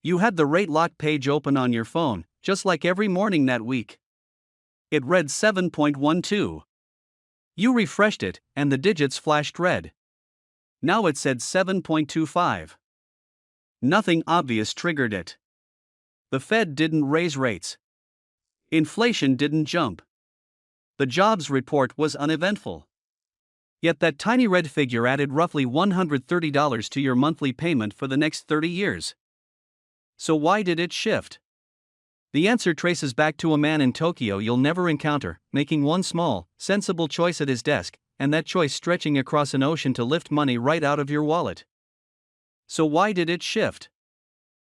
You had the rate lock page open on your phone, just like every morning that week. It read 7.12. You refreshed it, and the digits flashed red. Now it said 7.25. Nothing obvious triggered it. The Fed didn't raise rates. Inflation didn't jump. The jobs report was uneventful. Yet that tiny red figure added roughly $130 to your monthly payment for the next 30 years. So why did it shift? The answer traces back to a man in Tokyo you'll never encounter, making one small, sensible choice at his desk, and that choice stretching across an ocean to lift money right out of your wallet. So why did it shift?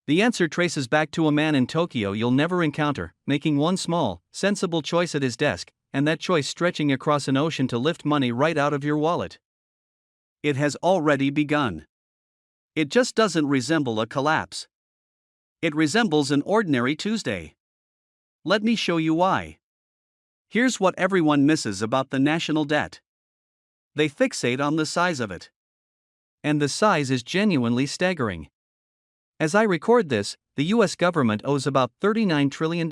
The answer traces back to a man in Tokyo you'll never encounter, making one small, sensible choice at his desk, and that choice stretching across an ocean to lift money right out of your wallet. It has already begun. It just doesn't resemble a collapse. It resembles an ordinary Tuesday. Let me show you why. Here's what everyone misses about the national debt. They fixate on the size of it. And the size is genuinely staggering. As I record this, the US government owes about $39 trillion.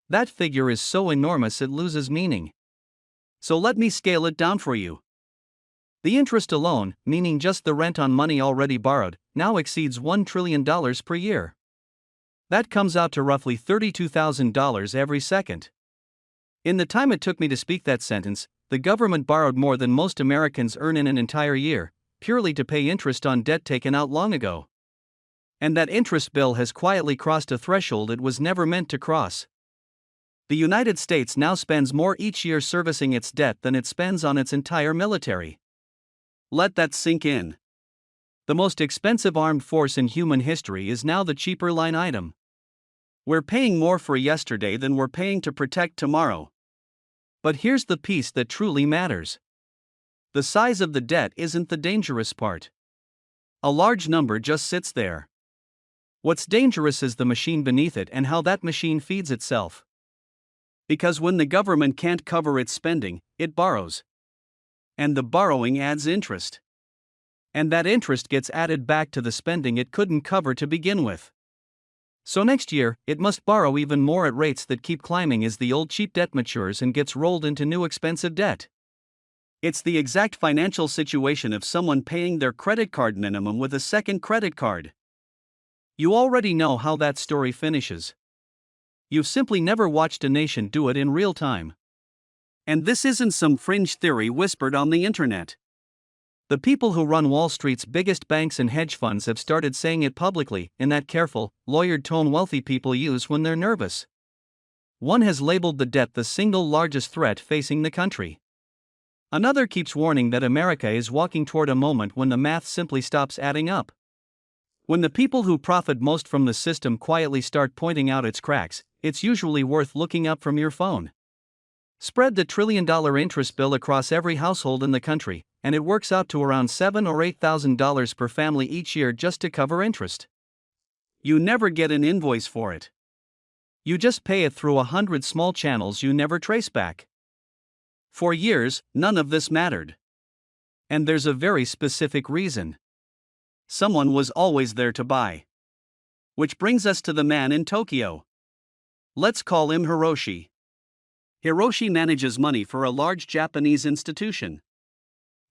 That figure is so enormous it loses meaning. So let me scale it down for you. The interest alone, meaning just the rent on money already borrowed, now exceeds $1 trillion per year. That comes out to roughly $32,000 every second. In the time it took me to speak that sentence, the government borrowed more than most Americans earn in an entire year, purely to pay interest on debt taken out long ago. And that interest bill has quietly crossed a threshold it was never meant to cross. The United States now spends more each year servicing its debt than it spends on its entire military. Let that sink in. The most expensive armed force in human history is now the cheaper line item. We're paying more for yesterday than we're paying to protect tomorrow. But here's the piece that truly matters. The size of the debt isn't the dangerous part. A large number just sits there. What's dangerous is the machine beneath it and how that machine feeds itself. Because when the government can't cover its spending, it borrows. And the borrowing adds interest. And that interest gets added back to the spending it couldn't cover to begin with. So next year, it must borrow even more at rates that keep climbing as the old cheap debt matures and gets rolled into new expensive debt. It's the exact financial situation of someone paying their credit card minimum with a second credit card. You already know how that story finishes. You've simply never watched a nation do it in real time. And this isn't some fringe theory whispered on the internet. The people who run Wall Street's biggest banks and hedge funds have started saying it publicly, in that careful, lawyered tone wealthy people use when they're nervous. One has labeled the debt the single largest threat facing the country. Another keeps warning that America is walking toward a moment when the math simply stops adding up. When the people who profit most from the system quietly start pointing out its cracks, it's usually worth looking up from your phone. Spread the $1 trillion interest bill across every household in the country, and it works out to around $7,000 or $8,000 per family each year just to cover interest. You never get an invoice for it. You just pay it through 100 small channels you never trace back. For years, none of this mattered. And there's a very specific reason. Someone was always there to buy. Which brings us to the man in Tokyo. Let's call him Hiroshi. Hiroshi manages money for a large Japanese institution.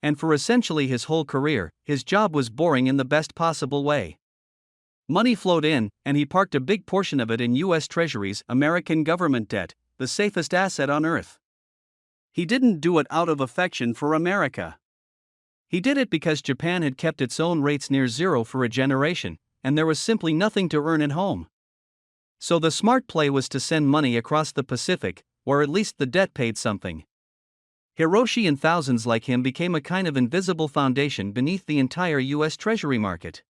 And for essentially his whole career, his job was boring in the best possible way. Money flowed in, and he parked a big portion of it in U.S. Treasuries, American government debt, the safest asset on earth. He didn't do it out of affection for America. He did it because Japan had kept its own rates near zero for a generation, and there was simply nothing to earn at home. So the smart play was to send money across the Pacific, where at least the debt paid something. Hiroshi and thousands like him became a kind of invisible foundation beneath the entire U.S. Treasury market.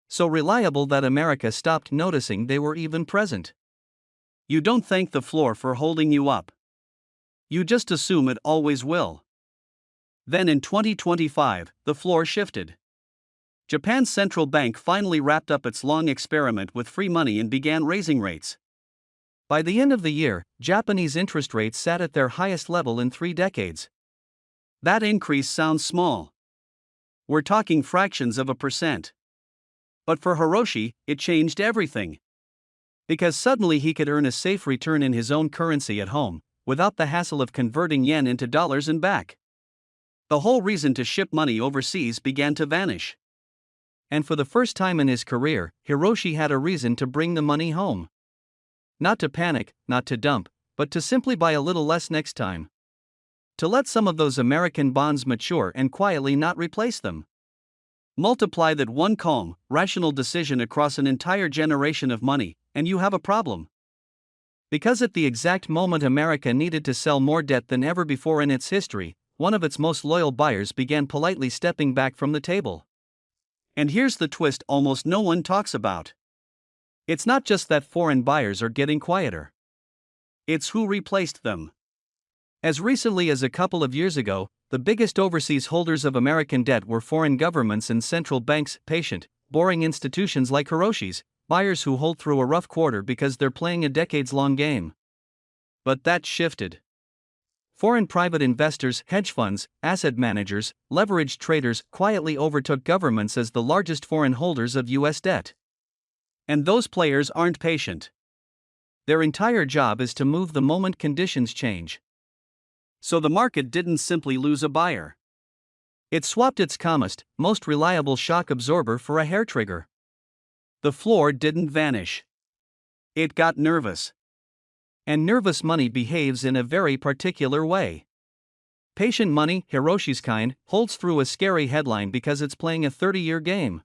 So reliable that America stopped noticing they were even present. You don't thank the floor for holding you up. You just assume it always will. Then in 2025, the floor shifted. Japan's central bank finally wrapped up its long experiment with free money and began raising rates. By the end of the year, Japanese interest rates sat at their highest level in 3 decades. That increase sounds small. We're talking fractions of a percent. But for Hiroshi, it changed everything. Because suddenly he could earn a safe return in his own currency at home, without the hassle of converting yen into dollars and back. The whole reason to ship money overseas began to vanish. And for the first time in his career, Hiroshi had a reason to bring the money home. Not to panic, not to dump, but to simply buy a little less next time. To let some of those American bonds mature and quietly not replace them. Multiply that one calm, rational decision across an entire generation of money, and you have a problem. Because at the exact moment America needed to sell more debt than ever before in its history, one of its most loyal buyers began politely stepping back from the table. And here's the twist almost no one talks about. It's not just that foreign buyers are getting quieter. It's who replaced them. As recently as a couple of years ago, the biggest overseas holders of American debt were foreign governments and central banks, patient, boring institutions like Hiroshi's, buyers who hold through a rough quarter because they're playing a decades-long game. But that shifted. Foreign private investors, hedge funds, asset managers, leveraged traders quietly overtook governments as the largest foreign holders of US debt. And those players aren't patient. Their entire job is to move the moment conditions change. So the market didn't simply lose a buyer. It swapped its calmest, most reliable shock absorber for a hair trigger. The floor didn't vanish. It got nervous. And nervous money behaves in a very particular way. Patient money, Hiroshi's kind, holds through a scary headline because it's playing a 30-year game.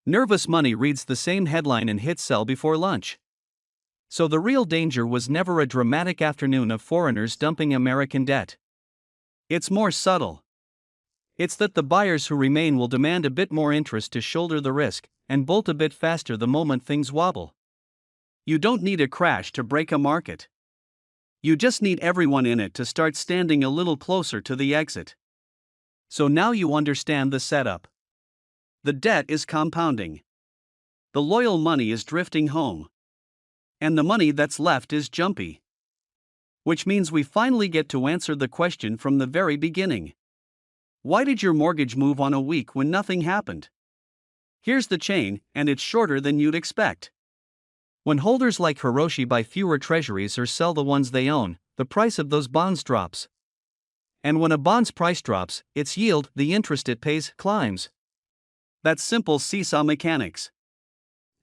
Nervous money reads the same headline and hits sell before lunch. So the real danger was never a dramatic afternoon of foreigners dumping American debt. It's more subtle. It's that the buyers who remain will demand a bit more interest to shoulder the risk, and bolt a bit faster the moment things wobble. You don't need a crash to break a market. You just need everyone in it to start standing a little closer to the exit. So now you understand the setup. The debt is compounding. The loyal money is drifting home. And the money that's left is jumpy. Which means we finally get to answer the question from the very beginning. Why did your mortgage move on a week when nothing happened? Here's the chain, and it's shorter than you'd expect. When holders like Hiroshi buy fewer treasuries or sell the ones they own, the price of those bonds drops. And when a bond's price drops, its yield, the interest it pays, climbs. That's simple seesaw mechanics.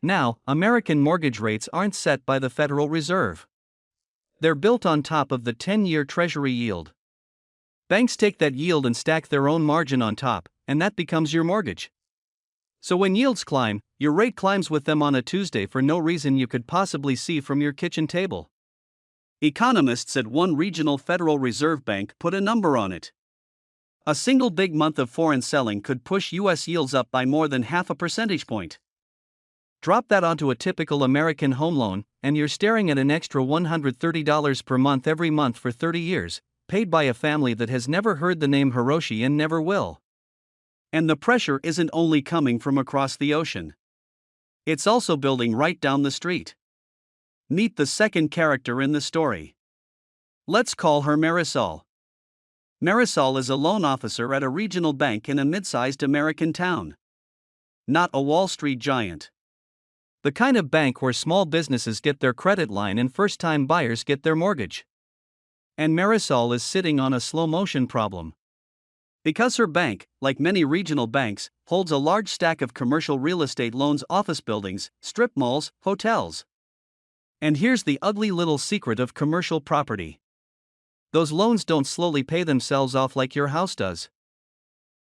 Now, American mortgage rates aren't set by the Federal Reserve. They're built on top of the 10-year Treasury yield. Banks take that yield and stack their own margin on top, and that becomes your mortgage. So when yields climb, your rate climbs with them on a Tuesday for no reason you could possibly see from your kitchen table. Economists at one regional Federal Reserve bank put a number on it. A single big month of foreign selling could push U.S. yields up by more than half a percentage point. Drop that onto a typical American home loan, and you're staring at an extra $130 per month every month for 30 years, paid by a family that has never heard the name Hiroshi and never will. And the pressure isn't only coming from across the ocean. It's also building right down the street. Meet the second character in the story. Let's call her Marisol. Marisol is a loan officer at a regional bank in a mid-sized American town. Not a Wall Street giant. The kind of bank where small businesses get their credit line and first-time buyers get their mortgage. And Marisol is sitting on a slow-motion problem. Because her bank, like many regional banks, holds a large stack of commercial real estate loans, office buildings, strip malls, hotels. And here's the ugly little secret of commercial property. Those loans don't slowly pay themselves off like your house does.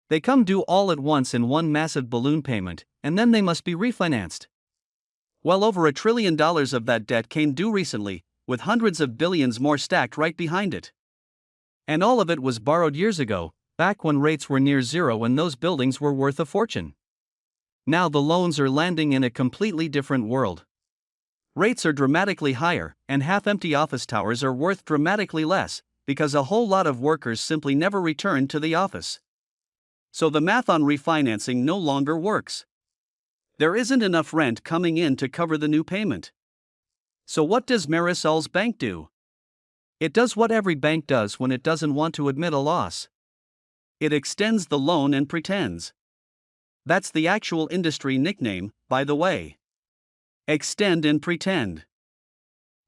They come due all at once in one massive balloon payment, and then they must be refinanced. Well over $1 trillion of that debt came due recently, with hundreds of billions more stacked right behind it. And all of it was borrowed years ago, back when rates were near zero and those buildings were worth a fortune. Now the loans are landing in a completely different world. Rates are dramatically higher, and half-empty office towers are worth dramatically less, because a whole lot of workers simply never return to the office. So the math on refinancing no longer works. There isn't enough rent coming in to cover the new payment. So what does Marisol's bank do? It does what every bank does when it doesn't want to admit a loss. It extends the loan and pretends. That's the actual industry nickname, by the way. Extend and pretend.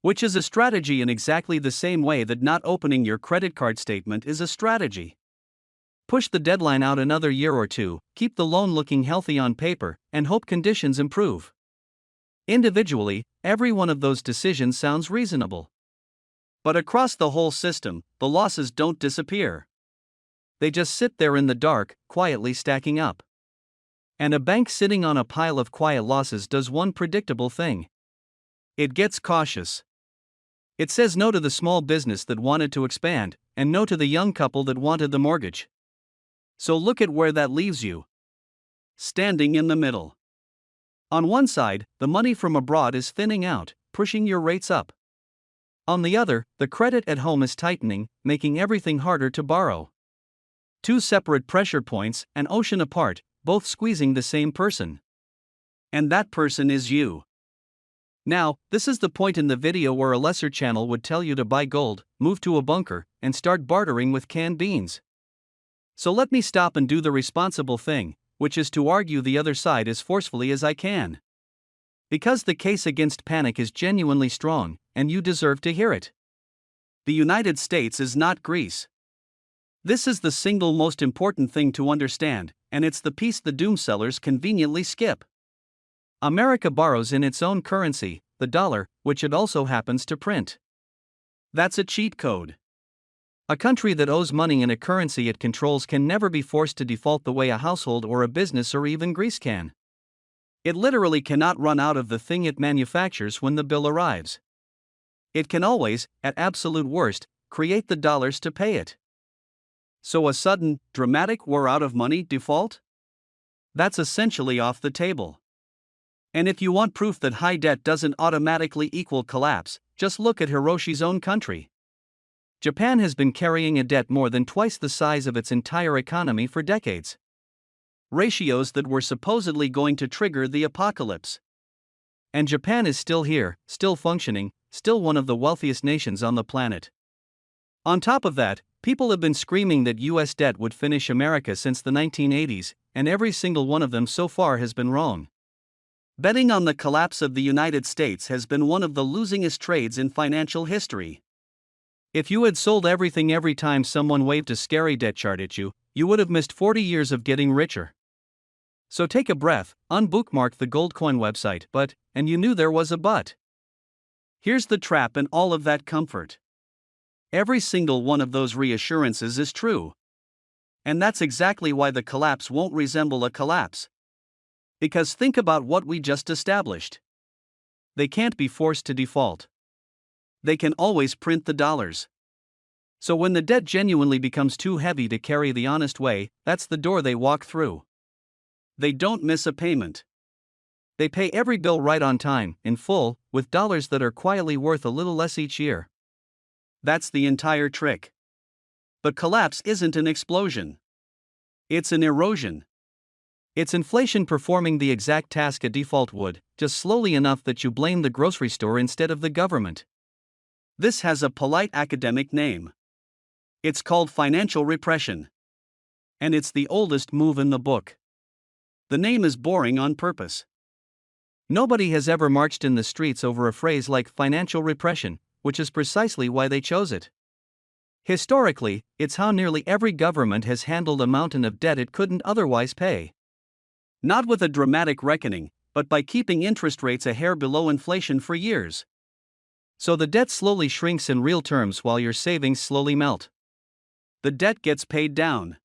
Which is a strategy in exactly the same way that not opening your credit card statement is a strategy. Push the deadline out another year or two, keep the loan looking healthy on paper, and hope conditions improve. Individually, every one of those decisions sounds reasonable. But across the whole system, the losses don't disappear. They just sit there in the dark, quietly stacking up. And a bank sitting on a pile of quiet losses does one predictable thing. It gets cautious. It says no to the small business that wanted to expand, and no to the young couple that wanted the mortgage. So look at where that leaves you. Standing in the middle. On one side, the money from abroad is thinning out, pushing your rates up. On the other, the credit at home is tightening, making everything harder to borrow. Two separate pressure points, an ocean apart, both squeezing the same person. And that person is you. Now, this is the point in the video where a lesser channel would tell you to buy gold, move to a bunker, and start bartering with canned beans. So let me stop and do the responsible thing, which is to argue the other side as forcefully as I can. Because the case against panic is genuinely strong, and you deserve to hear it. The United States is not Greece. This is the single most important thing to understand, and it's the piece the doomsellers conveniently skip. America borrows in its own currency, the dollar, which it also happens to print. That's a cheat code. A country that owes money in a currency it controls can never be forced to default the way a household or a business or even Greece can. It literally cannot run out of the thing it manufactures when the bill arrives. It can always, at absolute worst, create the dollars to pay it. So a sudden, dramatic we're out of money default? That's essentially off the table. And if you want proof that high debt doesn't automatically equal collapse, just look at Hiroshi's own country. Japan has been carrying a debt more than twice the size of its entire economy for decades. Ratios that were supposedly going to trigger the apocalypse. And Japan is still here, still functioning, still one of the wealthiest nations on the planet. On top of that, people have been screaming that US debt would finish America since the 1980s, and every single one of them so far has been wrong. Betting on the collapse of the United States has been one of the losingest trades in financial history. If you had sold everything every time someone waved a scary debt chart at you, you would have missed 40 years of getting richer. So take a breath, unbookmark the Goldcoin website, and you knew there was a but. Here's the trap in all of that comfort. Every single one of those reassurances is true. And that's exactly why the collapse won't resemble a collapse. Because think about what we just established. They can't be forced to default. They can always print the dollars. So when the debt genuinely becomes too heavy to carry the honest way, that's the door they walk through. They don't miss a payment. They pay every bill right on time, in full, with dollars that are quietly worth a little less each year. That's the entire trick. But collapse isn't an explosion. It's an erosion. It's inflation performing the exact task a default would, just slowly enough that you blame the grocery store instead of the government. This has a polite academic name. It's called financial repression. And it's the oldest move in the book. The name is boring on purpose. Nobody has ever marched in the streets over a phrase like financial repression, which is precisely why they chose it. Historically, it's how nearly every government has handled a mountain of debt it couldn't otherwise pay. Not with a dramatic reckoning, but by keeping interest rates a hair below inflation for years. So the debt slowly shrinks in real terms while your savings slowly melt. The debt gets paid down.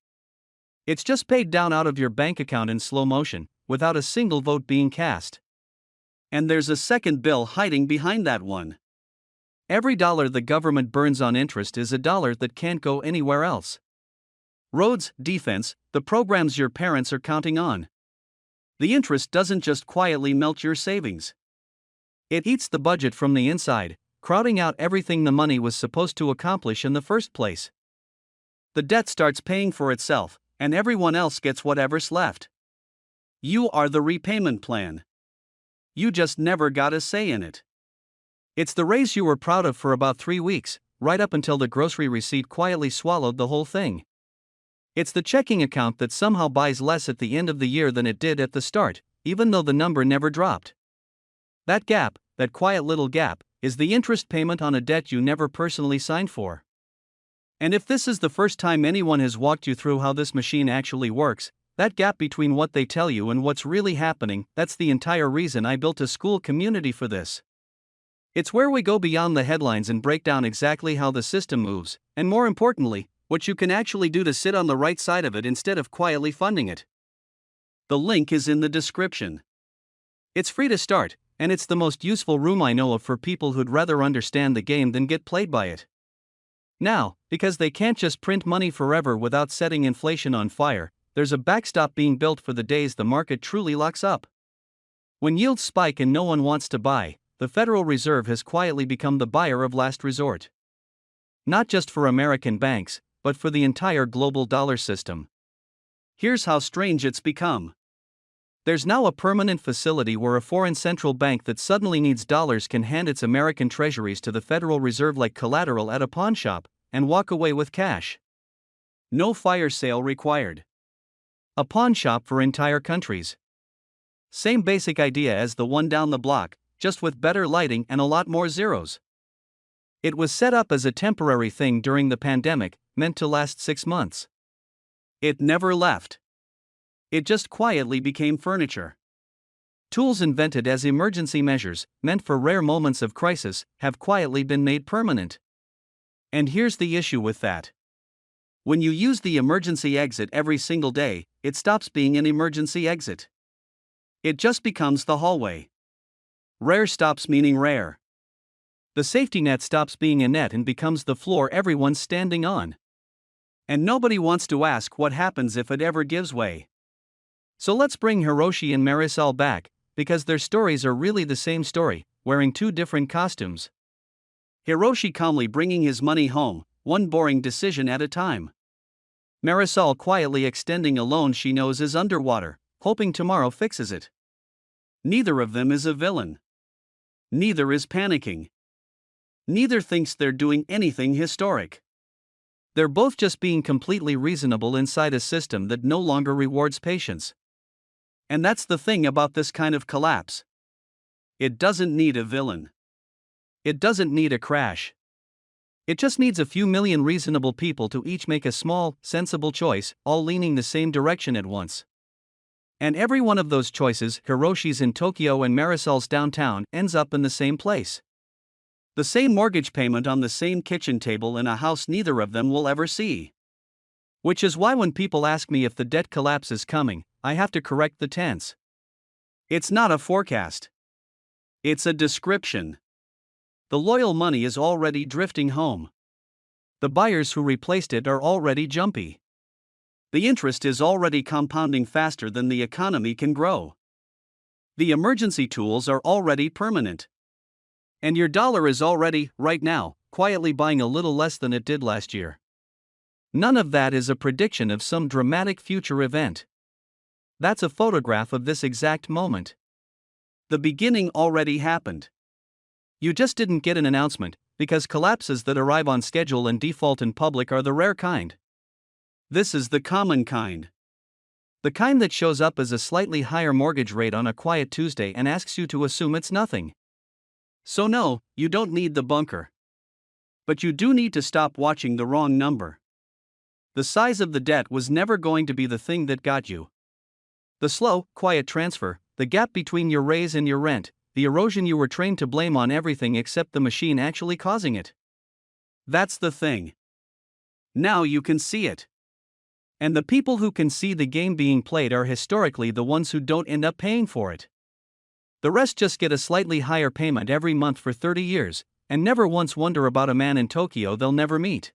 It's just paid down out of your bank account in slow motion, without a single vote being cast. And there's a second bill hiding behind that one. Every dollar the government burns on interest is a dollar that can't go anywhere else. Roads, defense, the programs your parents are counting on. The interest doesn't just quietly melt your savings. It eats the budget from the inside, crowding out everything the money was supposed to accomplish in the first place. The debt starts paying for itself, and everyone else gets whatever's left. You are the repayment plan. You just never got a say in it. It's the raise you were proud of for about 3 weeks, right up until the grocery receipt quietly swallowed the whole thing. It's the checking account that somehow buys less at the end of the year than it did at the start, even though the number never dropped. That gap, that quiet little gap, is the interest payment on a debt you never personally signed for. And if this is the first time anyone has walked you through how this machine actually works, that gap between what they tell you and what's really happening, that's the entire reason I built a school community for this. It's where we go beyond the headlines and break down exactly how the system moves, and more importantly, what you can actually do to sit on the right side of it instead of quietly funding it. The link is in the description. It's free to start, and it's the most useful room I know of for people who'd rather understand the game than get played by it. Now, because they can't just print money forever without setting inflation on fire, there's a backstop being built for the days the market truly locks up. When yields spike and no one wants to buy, the Federal Reserve has quietly become the buyer of last resort. Not just for American banks, but for the entire global dollar system. Here's how strange it's become. There's now a permanent facility where a foreign central bank that suddenly needs dollars can hand its American treasuries to the Federal Reserve like collateral at a pawn shop, and walk away with cash. No fire sale required. A pawn shop for entire countries. Same basic idea as the one down the block, just with better lighting and a lot more zeros. It was set up as a temporary thing during the pandemic, meant to last 6 months. It never left. It just quietly became furniture. Tools invented as emergency measures, meant for rare moments of crisis, have quietly been made permanent. And here's the issue with that. When you use the emergency exit every single day, it stops being an emergency exit. It just becomes the hallway. Rare stops meaning rare. The safety net stops being a net and becomes the floor everyone's standing on. And nobody wants to ask what happens if it ever gives way. So let's bring Hiroshi and Marisol back, because their stories are really the same story, wearing 2 different costumes. Hiroshi calmly bringing his money home, one boring decision at a time. Marisol quietly extending a loan she knows is underwater, hoping tomorrow fixes it. Neither of them is a villain. Neither is panicking. Neither thinks they're doing anything historic. They're both just being completely reasonable inside a system that no longer rewards patience. And that's the thing about this kind of collapse. It doesn't need a villain. It doesn't need a crash. It just needs a few million reasonable people to each make a small, sensible choice, all leaning the same direction at once. And every one of those choices, Hiroshi's in Tokyo and Marisol's downtown, ends up in the same place. The same mortgage payment on the same kitchen table in a house neither of them will ever see. Which is why when people ask me if the debt collapse is coming, I have to correct the tense. It's not a forecast. It's a description. The loyal money is already drifting home. The buyers who replaced it are already jumpy. The interest is already compounding faster than the economy can grow. The emergency tools are already permanent. And your dollar is already, right now, quietly buying a little less than it did last year. None of that is a prediction of some dramatic future event. That's a photograph of this exact moment. The beginning already happened. You just didn't get an announcement, because collapses that arrive on schedule and default in public are the rare kind. This is the common kind. The kind that shows up as a slightly higher mortgage rate on a quiet Tuesday and asks you to assume it's nothing. So no, you don't need the bunker. But you do need to stop watching the wrong number. The size of the debt was never going to be the thing that got you. The slow, quiet transfer, the gap between your raise and your rent, the erosion you were trained to blame on everything except the machine actually causing it. That's the thing. Now you can see it. And the people who can see the game being played are historically the ones who don't end up paying for it. The rest just get a slightly higher payment every month for 30 years, and never once wonder about a man in Tokyo they'll never meet.